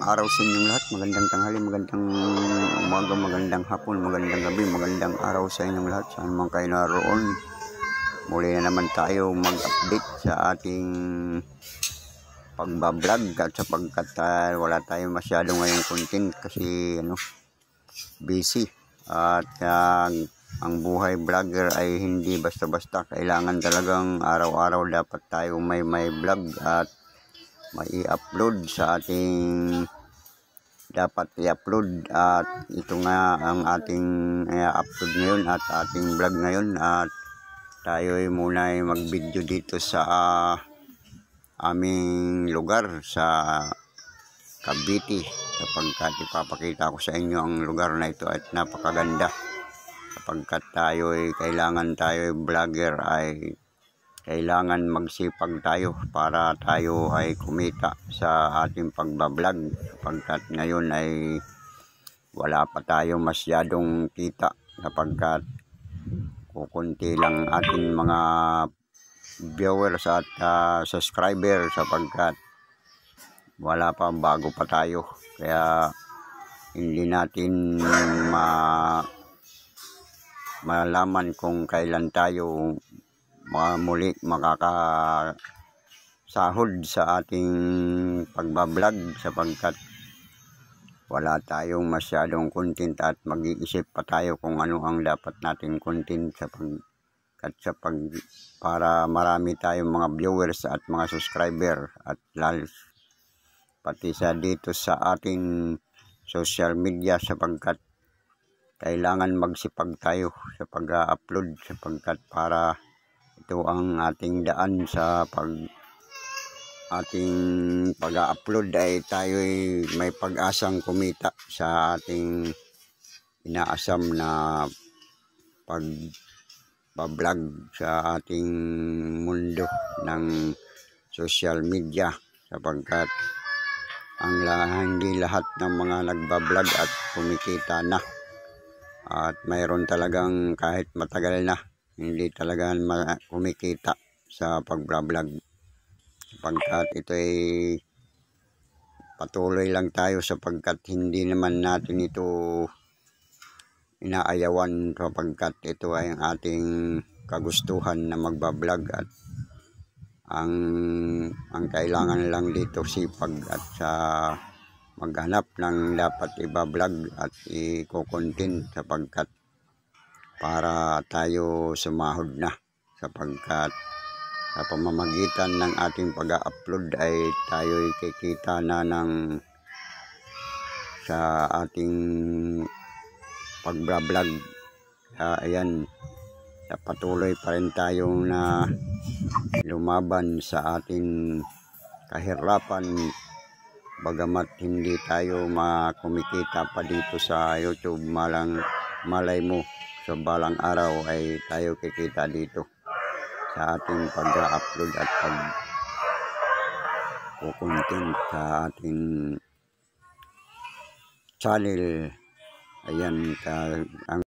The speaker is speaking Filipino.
araw sa inyong lahat, magandang tanghali, magandang umaga, magandang hapon, magandang gabi, magandang araw sa inyong lahat. Saan man kayo naroon, muli na naman tayo mag-update sa ating pagbablog at sapagkat wala tayong masyado ngayong content kasi busy. At ang buhay vlogger ay hindi basta-basta, kailangan talagang araw-araw dapat tayo may vlog at may i-upload sa ating dapat i-upload. At ito nga ang ating i-upload ngayon at ating vlog ngayon. At tayo ay muna ay mag-video dito sa aming lugar sa Cavite, sapagkat ipapakita ko sa inyo ang lugar na ito at napakaganda. Sapagkat tayo ay vlogger ay kailangan magsipag tayo para tayo ay kumita sa ating pagbablog, sapagkat ngayon ay wala pa tayo masyadong kita, sapagkat kukunti lang ating mga viewers at subscriber, sapagkat wala pa, bago pa tayo, kaya hindi natin malaman kung kailan tayo muli makakasahod sa ating pagbablog, sapagkat wala tayong masyadong content at mag-iisip pa tayo kung ano ang dapat nating content para marami tayong mga viewers at mga subscriber, at lalo pati sa dito sa ating social media, sapagkat kailangan magsipag tayo sa pag-upload, sapagkat para ito ang ating daan sa ating pag-upload ay tayo ay may pag-asang kumita sa ating inaasam na pag-vlog sa ating mundo ng social media, sapagkat hindi lahat ng mga nagbablog at kumikita na, at mayroon talagang kahit matagal na hindi talaga kumikita sa pag-vlog, sapagkat ito ay patuloy lang tayo, sapagkat hindi naman natin ito inaayawan, sapagkat ito ay ang ating kagustuhan na magbablog. At ang kailangan lang dito sipag at sa maghanap ng dapat ibablog at i-content, sapagkat para tayo sumahod na, sapagkat sa pamamagitan ng ating pag-upload ay tayo ay kikita na sa ating pag-vlog. Ayan, patuloy pa rin tayong na lumaban sa ating kahirapan, bagamat hindi tayo makumikita pa dito sa YouTube. Malay mo sa balang araw ay tayo kikita dito sa ating pag-upload at pag-content sa ating channel. Ayan, ang